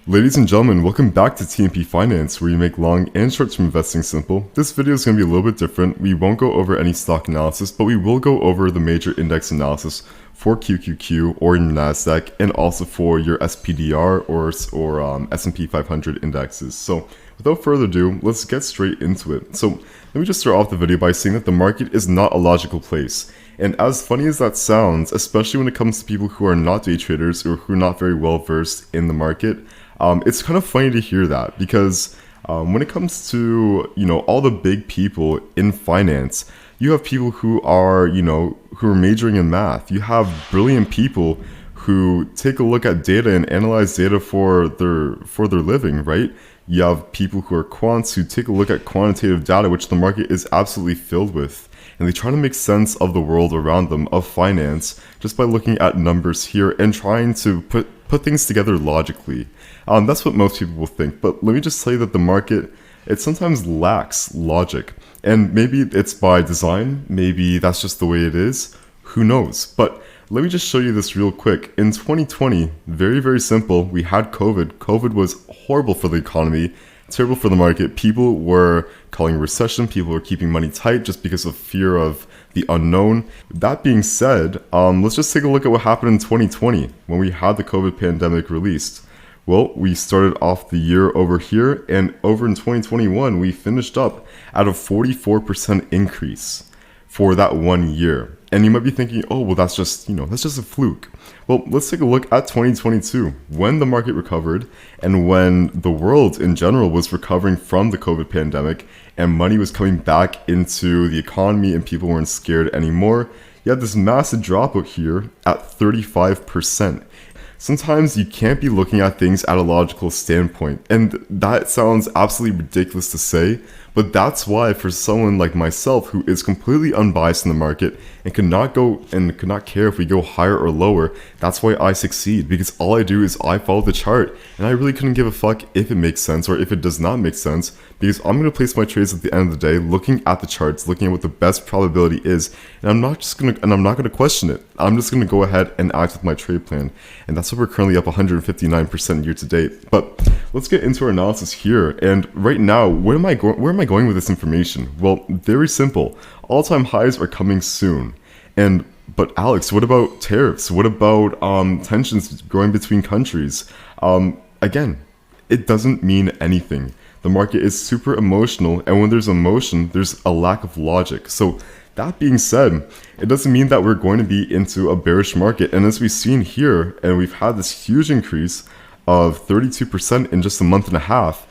Ladies and gentlemen, welcome back to TMP Finance, where you make long and short-term investing simple. This video is going to be a little bit different. We won't go over any stock analysis, but we will go over the major index analysis for QQQ or your NASDAQ, and also for your SPDR or S&P 500 indexes. So without further ado, let's get straight into it. So let me just start off the video by saying that the market is not a logical place. And as funny as that sounds, especially when it comes to people who are not day traders or who are not very well versed in the market, it's kind of funny to hear that, because when it comes to, all the big people in finance, you have people who are, who are majoring in math. You have brilliant people who take a look at data and analyze data for their living, right? You have people who are quants who take a look at quantitative data, which the market is absolutely filled with. And they try to make sense of the world around them, of finance, just by looking at numbers here and trying to put things together logically. That's what most people will think. But let me just say that the market, it sometimes lacks logic. And maybe it's by design. Maybe that's just the way it is. Who knows? But let me just show you this real quick. In 2020, very, very simple, we had COVID. COVID was horrible for the economy, terrible for the market. People were calling recession. People were keeping money tight just because of fear of the unknown. That being said, let's just take a look at what happened in 2020 when we had the COVID pandemic released. Well, we started off the year over here, and over in 2021, we finished up at a 44% increase for that 1 year. And you might be thinking, oh, well, that's just a fluke. Well, let's take a look at 2022, when the market recovered and when the world in general was recovering from the COVID pandemic and money was coming back into the economy and people weren't scared anymore. You had this massive drop out here at 35%. Sometimes you can't be looking at things at a logical standpoint, and that sounds absolutely ridiculous to say, but that's why for someone like myself who is completely unbiased in the market and could not care if we go higher or lower, that's why I succeed, because all I do is I follow the chart, and I really couldn't give a fuck if it makes sense or if it does not make sense, because I'm going to place my trades at the end of the day looking at the charts, looking at what the best probability is, and I'm not going to question it. I'm just going to go ahead and act with my trade plan, and that's why we're currently up 159% year to date. But let's get into our analysis here. And right now, where am I going with this information? Well, very simple. All-time highs are coming soon. But Alex, what about tariffs? What about tensions growing between countries? Again, it doesn't mean anything. The market is super emotional, and when there's emotion, there's a lack of logic. So that being said, it doesn't mean that we're going to be into a bearish market. And as we've seen here, and we've had this huge increase of 32% in just a month and a half,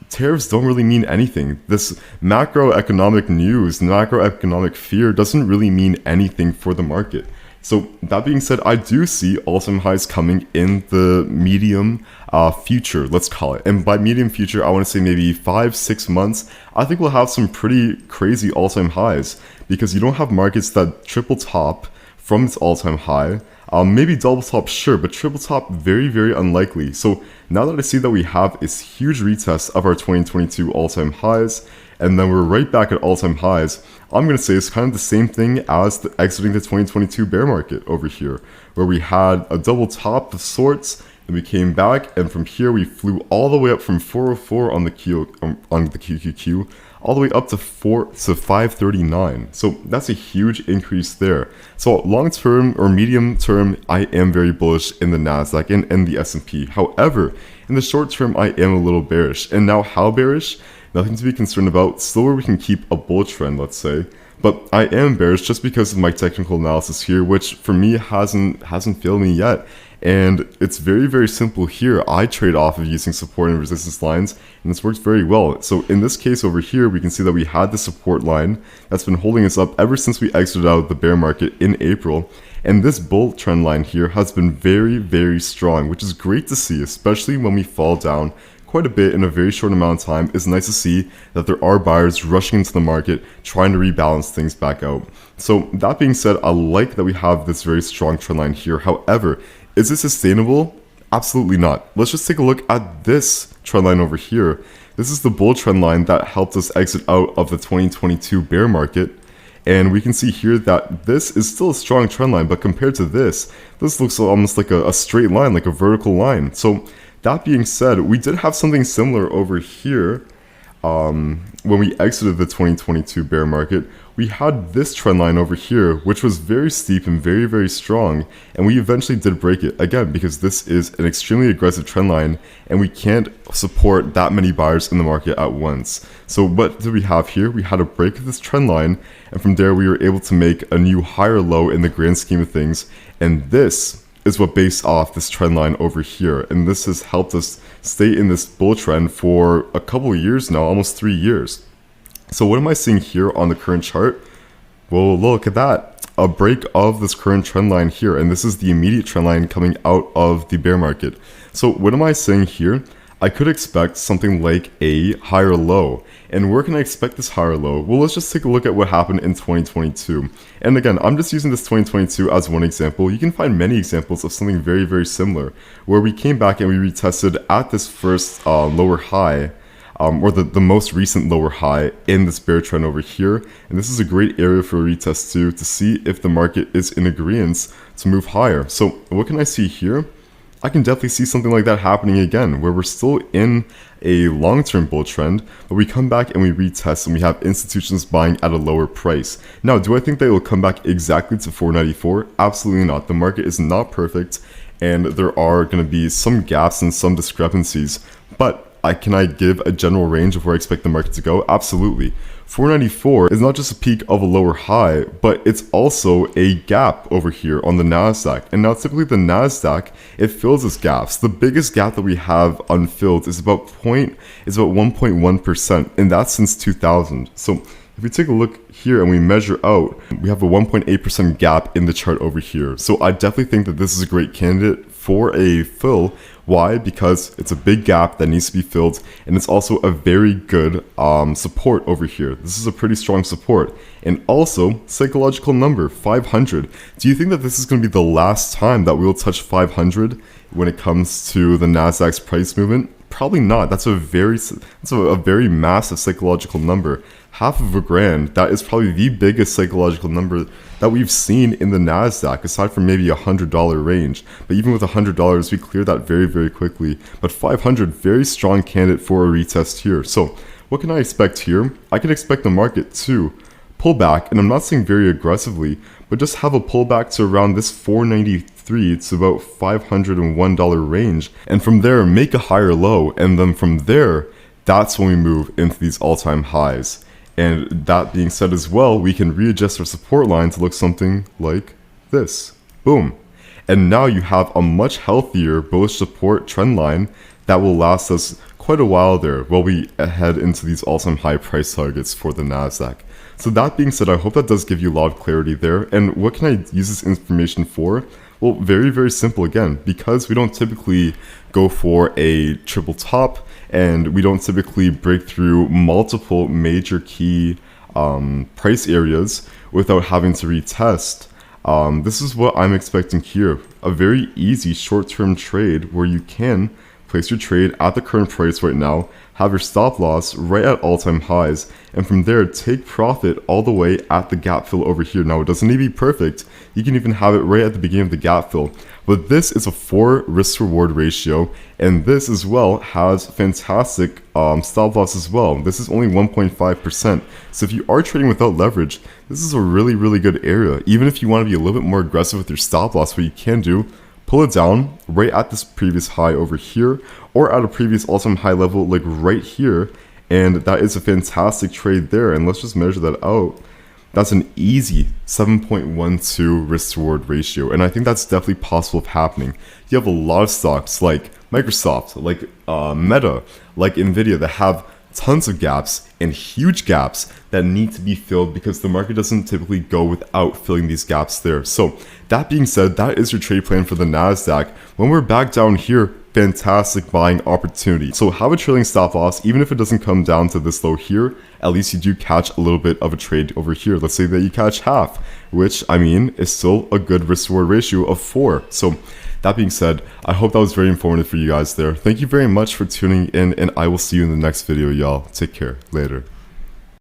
tariffs don't really mean anything. This macroeconomic news, macroeconomic fear doesn't really mean anything for the market. So that being said, I do see all-time highs coming in the medium future, let's call it. And by medium future, I want to say maybe 5-6 months. I think we'll have some pretty crazy all-time highs, because you don't have markets that triple top from its all-time high. Maybe double top, sure, but triple top, very, very unlikely. So now that I see that we have this huge retest of our 2022 all-time highs, and then we're right back at all-time highs, I'm going to say it's kind of the same thing as exiting the 2022 bear market over here, where we had a double top of sorts, and we came back, and from here we flew all the way up from 404 on the QQQ, all the way up to 539. So that's a huge increase there. So long term or medium term, I am very bullish in the NASDAQ and the S&P. However, in the short term, I am a little bearish. And now how bearish? Nothing to be concerned about. Still where we can keep a bull trend, let's say. But I am bearish just because of my technical analysis here, which for me hasn't failed me yet. And it's very, very simple here. I trade off of using support and resistance lines, and this works very well. So in this case over here, we can see that we had the support line that's been holding us up ever since we exited out of the bear market in April. And this bull trend line here has been very, very strong, which is great to see, especially when we fall down quite a bit in a very short amount of time. It's nice to see that there are buyers rushing into the market, trying to rebalance things back out. So that being said, I like that we have this very strong trend line here. However, is it sustainable? Absolutely not. Let's just take a look at this trend line over here. This is the bull trend line that helped us exit out of the 2022 bear market. And we can see here that this is still a strong trend line, but compared to this looks almost like a straight line, like a vertical line. So that being said, we did have something similar over here. When we exited the 2022 bear market, we had this trend line over here, which was very steep and very, very strong, and we eventually did break it, again, because this is an extremely aggressive trend line, and we can't support that many buyers in the market at once. So what did we have here? We had a break of this trend line, and from there we were able to make a new higher low in the grand scheme of things, and this is what based off this trend line over here, and this has helped us stay in this bull trend for a couple of years now, almost 3 years. So what am I seeing here on the current chart? Well, look at that, a break of this current trend line here, and this is the immediate trend line coming out of the bear market. So what am I saying here? I could expect something like a higher low. And where can I expect this higher low? Well, let's just take a look at what happened in 2022. And again, I'm just using this 2022 as one example. You can find many examples of something very, very similar, where we came back and we retested at this first lower high, or the most recent lower high in this bear trend over here. And this is a great area for a retest too, to see if the market is in agreement to move higher. So what can I see here? I can definitely see something like that happening again, where we're still in a long-term bull trend, but we come back and we retest and we have institutions buying at a lower price. Now, do I think they will come back exactly to 494? Absolutely not. The market is not perfect, and there are going to be some gaps and some discrepancies, but can I give a general range of where I expect the market to go? Absolutely. 494 is not just a peak of a lower high, but it's also a gap over here on the NASDAQ. And now typically the NASDAQ, it fills its gaps. The biggest gap that we have unfilled is about 1.1%, and that's since 2000. So if we take a look here and we measure out, we have a 1.8% gap in the chart over here. So I definitely think that this is a great candidate for a fill. Why? Because it's a big gap that needs to be filled, and it's also a very good support over here. This is a pretty strong support. And also, psychological number, 500. Do you think that this is going to be the last time that we'll touch 500 when it comes to the NASDAQ's price movement? Probably not. That's a very massive psychological number. $500,000, that is probably the biggest psychological number that we've seen in the NASDAQ, aside from maybe $100 range. But even with $100, we cleared that very, very quickly. But 500, very strong candidate for a retest here. So what can I expect here? I can expect the market to pull back, and I'm not saying very aggressively, but just have a pullback to around this 493 to about $501 range. And from there, make a higher low. And then from there, that's when we move into these all-time highs. And that being said as well, we can readjust our support line to look something like this. Boom. And now you have a much healthier bullish support trend line that will last us quite a while there while we head into these all-time high price targets for the NASDAQ. So that being said, I hope that does give you a lot of clarity there. And what can I use this information for? Well, very, very simple again, because we don't typically go for a triple top, and we don't typically break through multiple major key price areas without having to retest. This is what I'm expecting here. A very easy short-term trade where you can place your trade at the current price right now, have your stop loss right at all-time highs, and from there take profit all the way at the gap fill over here. Now, it doesn't need to be perfect. You can even have it right at the beginning of the gap fill. But this is a 4 risk-reward ratio, and this as well has fantastic stop loss as well. This is only 1.5%. So if you are trading without leverage, this is a really, really good area. Even if you want to be a little bit more aggressive with your stop loss, what you can do, pull it down right at this previous high over here, or at a previous all-time high level like right here, and that is a fantastic trade there. And let's just measure that out. That's an easy 7.12 risk to reward ratio, and I think that's definitely possible of happening. You have a lot of stocks like Microsoft, like Meta, like nvidia that have tons of gaps and huge gaps that need to be filled because the market doesn't typically go without filling these gaps there. So that being said, that is your trade plan for the NASDAQ. When we're back down here, fantastic buying opportunity. So have a trailing stop loss. Even if it doesn't come down to this low here, at least you do catch a little bit of a trade over here. Let's say that you catch half, which I mean is still a good risk reward ratio of 4. So that being said, I hope that was very informative for you guys there. Thank you very much for tuning in, and I will see you in the next video, y'all. Take care. Later.